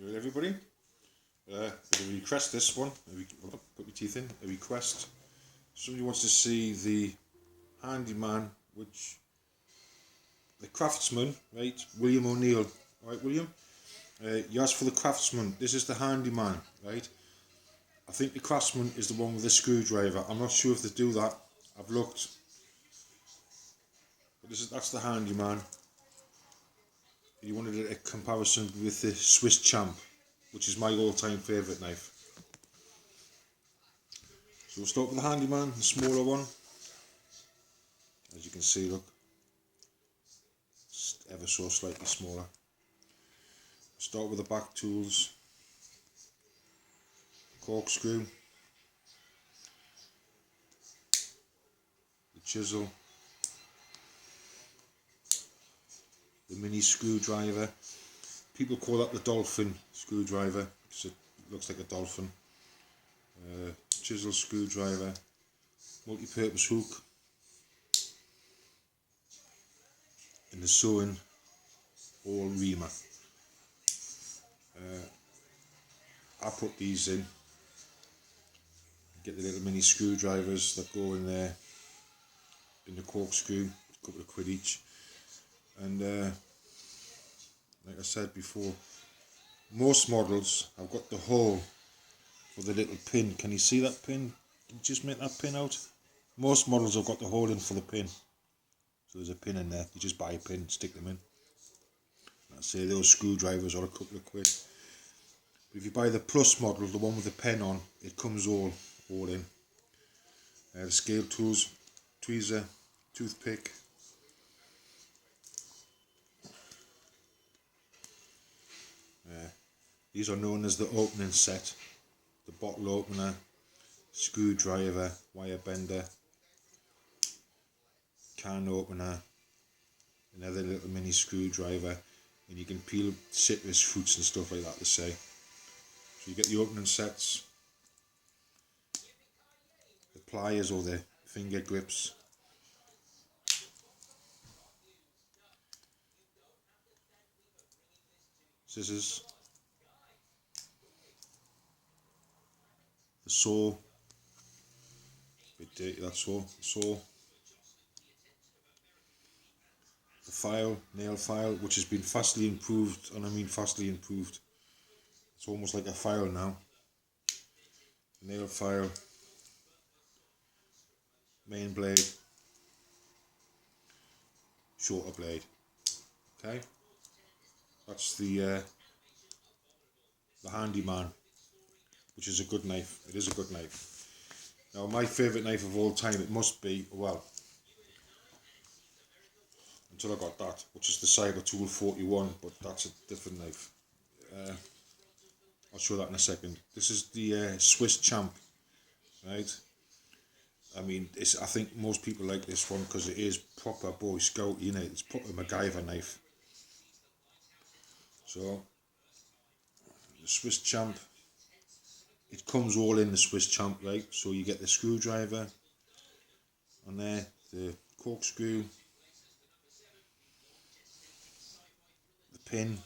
Hello everybody. A request this one. Put your teeth in. A request. Somebody wants to see the Handyman, which the craftsman, right? William O'Neill. Alright, William? You asked for the craftsman. This is the Handyman, right? I think the craftsman is the one with the screwdriver. I'm not sure if they do that. I've looked. But that's the Handyman. You wanted a comparison with the Swisschamp, which is my all-time favourite knife. So we'll start with the Handyman, the smaller one. As you can see, look, it's ever so slightly smaller. Start with the back tools, corkscrew, the chisel, the mini screwdriver. People call that the dolphin screwdriver because it looks like a dolphin. Chisel screwdriver, multi-purpose hook, and the sewing all reamer. I put these in, get the little mini screwdrivers that go in there, in the corkscrew, a couple of quid each. And like I said before, most models have got the hole for the little pin. Can you see that pin? Can you just make that pin out? Most models have got the hole in for the pin. So there's a pin in there. You just buy a pin, stick them in. I say those screwdrivers are a couple of quid. But if you buy the plus model, the one with the pen on, it comes all in. The scale tools, tweezer, toothpick. These are known as the opening set. The bottle opener, screwdriver, wire bender, can opener, another little mini screwdriver, and you can peel citrus fruits and stuff like that, to say. So you get the opening sets, the pliers or the finger grips, scissors, the saw, a bit dirty that saw, the file, nail file, which has been vastly improved, and I mean vastly improved. It's almost like a file now. Nail file, main blade, shorter blade. Okay, that's the Handyman, which is a good knife. It is a good knife. Now my favourite knife of all time, it must be, well, until I got that, which is the Cyber Tool 41, but that's a different knife. I'll show that in a second. This is the Swisschamp, right? I mean, I think most people like this one because it is proper Boy Scout, you know, it's proper MacGyver knife. So, the Swisschamp, it comes all in the Swisschamp, right? So you get the screwdriver on there, the corkscrew, the pin,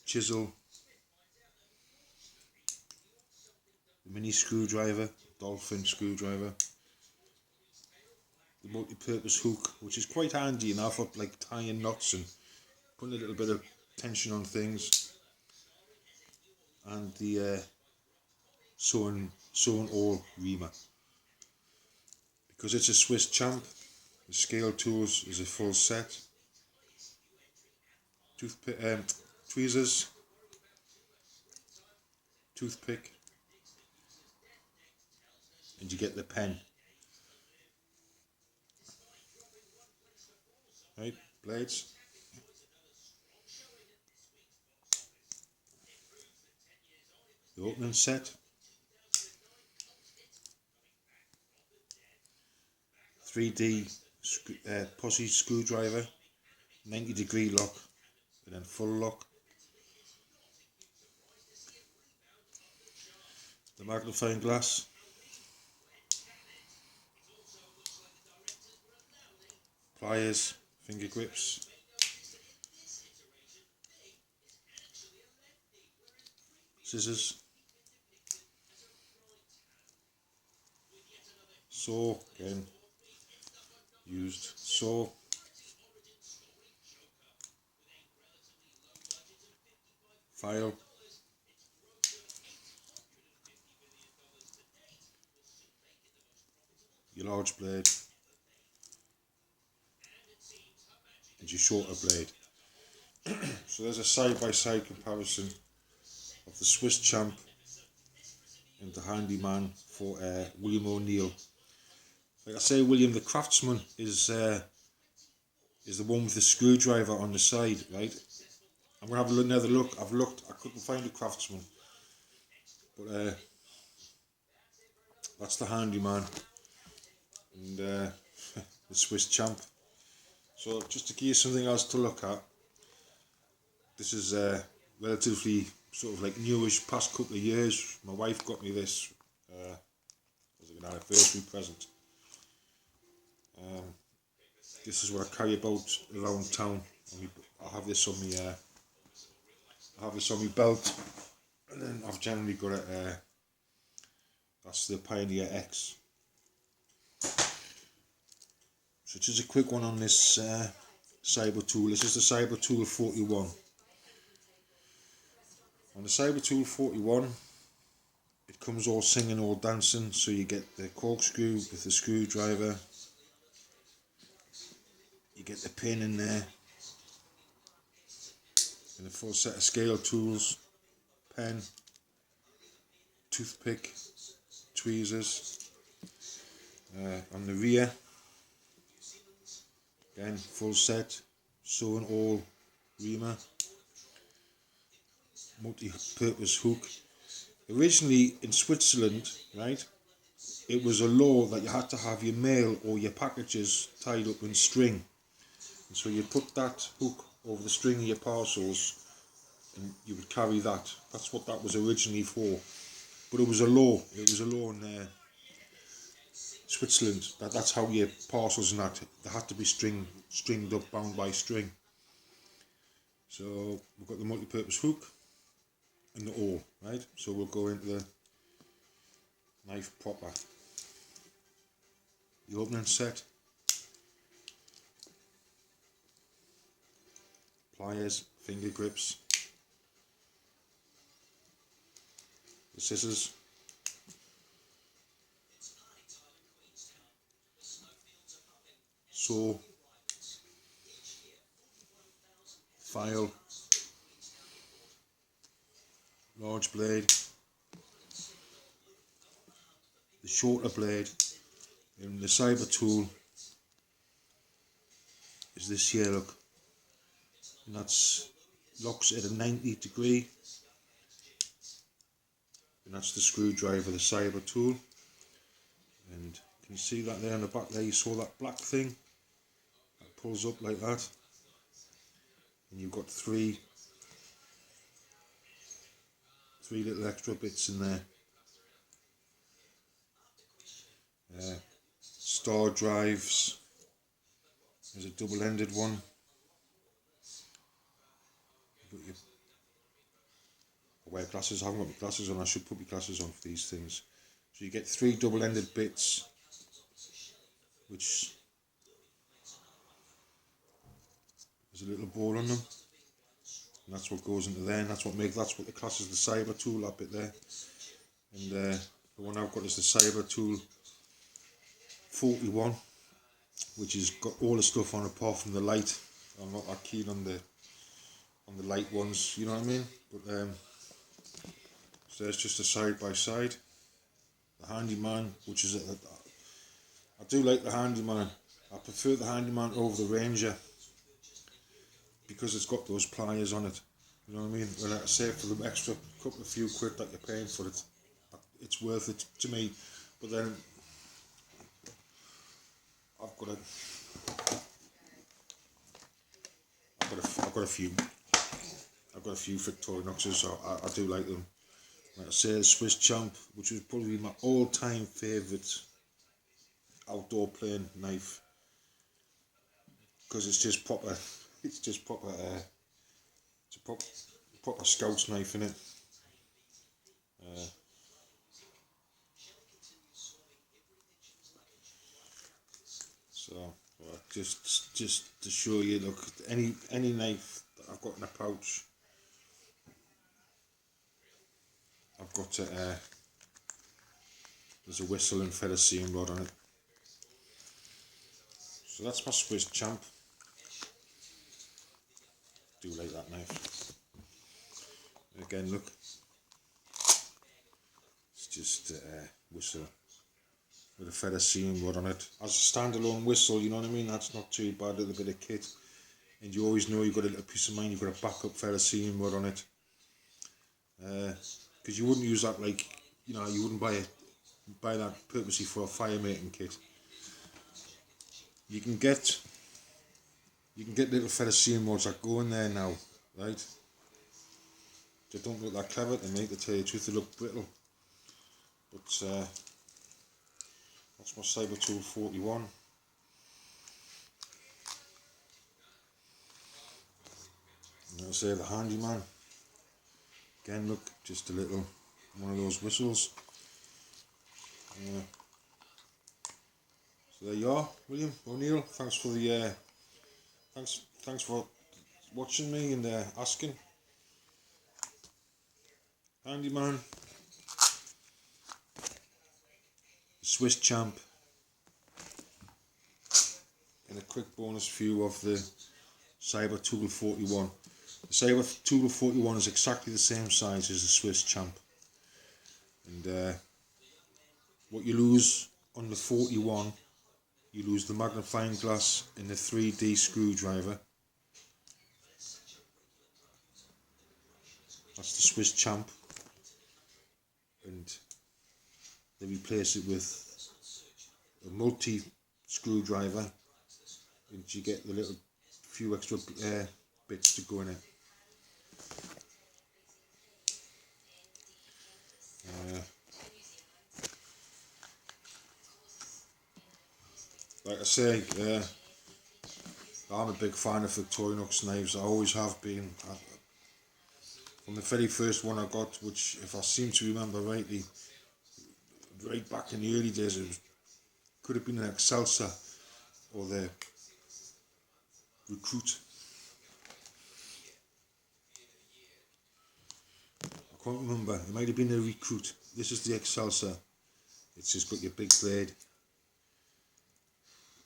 chisel, the mini screwdriver, dolphin screwdriver, the multi-purpose hook, which is quite handy enough for like tying knots and putting a little bit of tension on things, and the sewing all reamer. Because it's a Swisschamp, the scale tools is a full set. Toothpick, tweezers, toothpick, and you get the pen. Right, blades. The opening set. 3D pozi screwdriver, 90-degree lock, and then full lock. The magnifying glass. Pliers, finger grips, scissors, saw, again used saw, file, your large blade and your shorter blade. So there's a side-by-side comparison of the Swisschamp and the Handyman for William O'Neill. Like I say, William the Craftsman is the one with the screwdriver on the side, right? I'm going to have another look. I've looked, I couldn't find a Craftsman, but that's the Handyman and the Swisschamp. So just to give you something else to look at, this is relatively sort of like newish, past couple of years. My wife got me this as an anniversary present. This is what I carry about around town. I have this on me. I have this on my belt, and then I've generally got it. That's the Pioneer X. So just a quick one on this Cyber tool. This is the Cyber Tool 41. On the Cyber Tool 41, it comes all singing, all dancing. So you get the corkscrew with the screwdriver. You get the pin in there. And a full set of scale tools, pen, toothpick, tweezers. On the rear, again full set, sewing all reamer, multi-purpose hook. Originally in Switzerland, right, it was a law that you had to have your mail or your packages tied up in string. And so you put that hook over the string of your parcels and you would carry that. That's what that was originally for. But it was a law. It was a law in Switzerland that's how your parcels and that, they had to be stringed up, bound by string. So we've got the multi-purpose hook and the awl, right? So we'll go into the knife proper. The opening set, pliers, finger grips, the scissors, saw, file, large blade, the shorter blade, and the Cyber tool is this here, look, and that's locks at a 90 degree, and that's the screwdriver, the Cyber tool. And can you see that there on the back there? You saw that black thing that pulls up like that, and you've got three little extra bits in there. Star drives. There's a double-ended one. I wear glasses. I haven't got my glasses on. I should put my glasses on for these things. So you get three double-ended bits, which there's a little ball on them, and that's what goes into there, and that's what the class is the Cyber tool, that bit there. And the one I've got is the Cyber tool 41, which has got all the stuff on apart from the light. I'm not that keen on the light ones, you know what I mean? But so there's just a side by side. The Handyman, which is I do like the Handyman. I prefer the Handyman over the Ranger because it's got those pliers on it. You know what I mean? When I say for the extra couple of few quid that you're paying for it, it's worth it to me. But then I've got a few Victorinoxes, so I do like them. Like I say, the Swisschamp, which was probably my all-time favourite outdoor playing knife. because it's just proper. It's just proper. It's a proper scout's knife in it. So just to show you, look, any knife that I've got in a pouch, I've got there's a whistle and feather seam rod on it. So that's my Swisschamp. Do like that knife. Again, look, it's just a whistle with a feather seam rod on it. As a standalone whistle, you know what I mean, that's not too bad, a little bit of kit. And you always know you've got a little peace of mind, you've got a backup feather seam rod on it. Because you wouldn't use that, like, you know, you wouldn't buy that purposely for a fire making kit. You can get little feather seam rods that go in there now, right? They don't look that clever to me, to tell you the truth, they look brittle. But that's my Saber Tool 41. And I'll say the Handyman. Again, look, just a little one of those whistles. So there you are, William O'Neill. Thanks for the thanks for watching me and asking. Handyman, Swisschamp, and a quick bonus view of the Saber Tool 41. The Saber Tool 41 is exactly the same size as the Swisschamp, and what you lose on the 41, you lose the magnifying glass and the 3D screwdriver. That's the Swisschamp, and they replace it with a multi screwdriver, and you get the little few extra bits to go in it. Like I say, I'm a big fan of Victorinox knives. I always have been. From the very first one I got, which, if I seem to remember rightly, right back in the early days, it could have been an Excelsior or the Recruit. I can't remember. It might have been a Recruit. This is the Excelsior. It's just got your big blade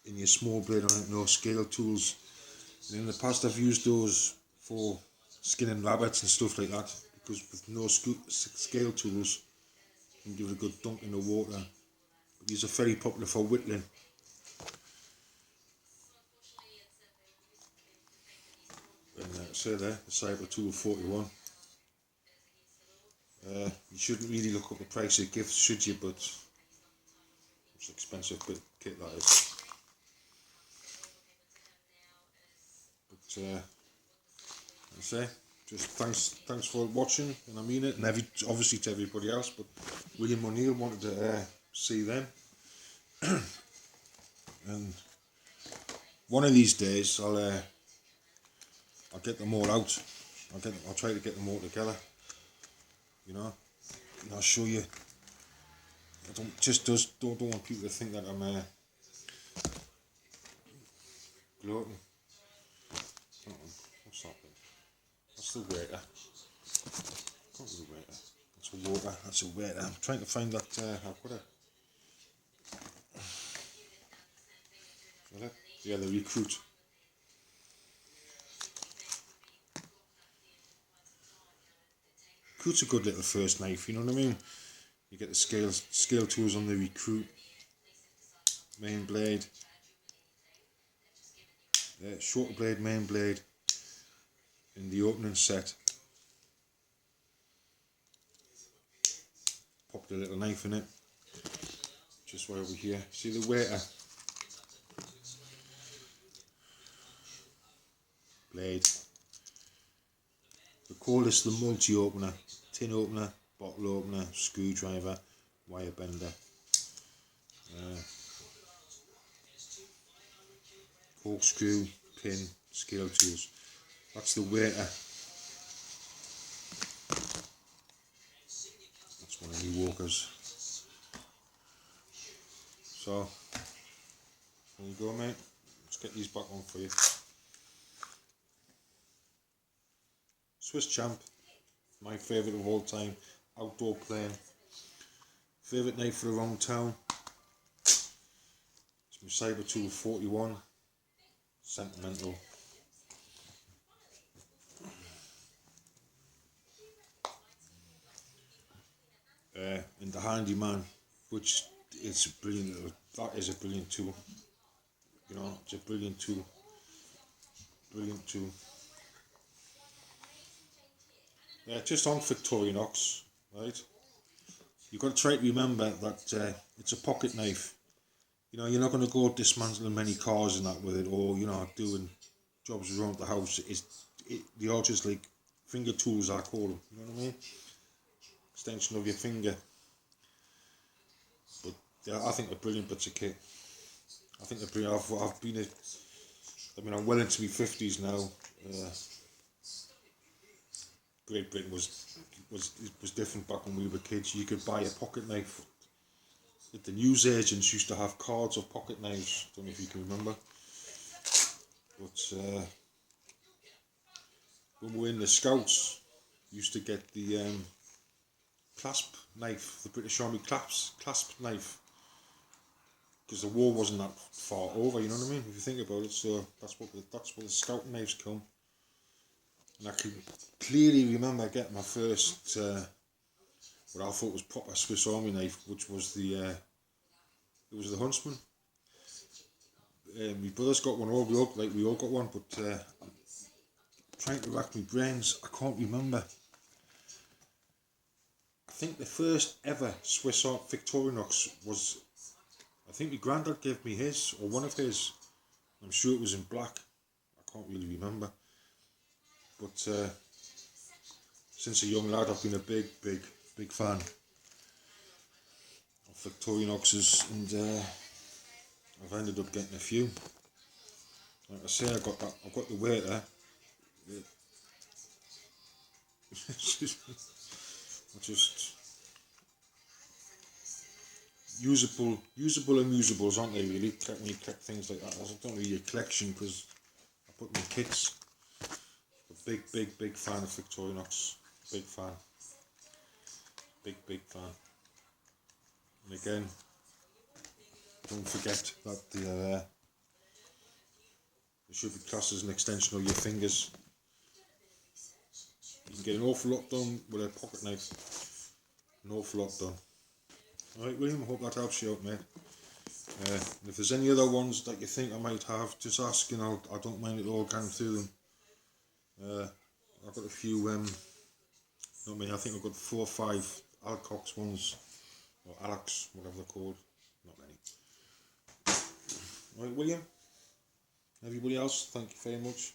and your small blade on it, no scale tools. And in the past I've used those for skinning rabbits and stuff like that, because with no scale tools you can give it a good dunk in the water. But these are very popular for whittling. And say there, the Saber Tool 41. You shouldn't really look up the price of gifts, should you? But it's an expensive bit of kit, that is. But I say, just thanks for watching, and I mean it, and obviously to everybody else. But William O'Neill wanted to see them, and one of these days I'll get them all out. I'll try to get them all together. You know, and I'll show you. I don't want people to think that I'm gloating. What's that thing? That's the waiter. What's the waiter? That's a water. That's a waiter. I'm trying to find that. I've got it. Yeah, the Recruit. Recruit's a good little first knife. You know what I mean? You get the scale tools on the Recruit. Main blade. Shorter blade, main blade, in the opening set. Pop the little knife in it, just right over here. See the waiter? Blade. We call this the multi-opener. Tin opener, bottle opener, screwdriver, wire bender. Corkscrew, plain scale tools. That's the waiter. That's one of the walkers. So there you go, mate. Let's get these back on for you. Swisschamp, my favourite of all time, outdoor playing. Favourite knife for around town. It's my Cyber Tool 41. Sentimental. And the Handyman, which it's brilliant. That is a brilliant tool. You know, it's a brilliant tool. Brilliant tool. Just on Victorinox, right? You've got to try to remember that it's a pocket knife. You know, you're not going to go dismantling many cars and that with it, or you know, doing jobs around the house. They are just like finger tools, I call them. You know what I mean? Extension of your finger. But yeah, I think they're brilliant bits of kit. I think they're brilliant. I'm well into my 50s now. Great Britain was different back when we were kids. You could buy a pocket knife. The newsagents used to have cards of pocket knives. Don't know if you can remember. But when we were in the Scouts, we used to get the clasp knife, the British Army clasp knife, because the war wasn't that far over. You know what I mean? If you think about it, so that's what the Scout knives come. And I can clearly remember getting my first, what I thought was proper Swiss Army knife, which was the Huntsman. My brother's got one, we all got one, but I'm trying to rack my brains. I can't remember. I think the first ever Swiss Victorinox was, I think my granddad gave me his, or one of his. I'm sure it was in black. I can't really remember. But since a young lad, I've been a big fan of Victorinoxes, and I've ended up getting a few. Like I say, I've got the waiter. Just usable and usables, aren't they? Really, when you collect things like that. I don't really a collection because I put them in kits. Big fan of Victorinox. Big fan. Big fan. And again, don't forget that they should be classed as an extension of your fingers. You can get an awful lot done with a pocket knife. An awful lot done. Alright, William, I hope that helps you out, mate. And if there's any other ones that you think I might have, just ask, and I don't mind at all going through them. I've got a few, I think I've got 4 or 5 Alcox ones, or Alex, whatever they're called. Not many. Alright, William. Everybody else, thank you very much.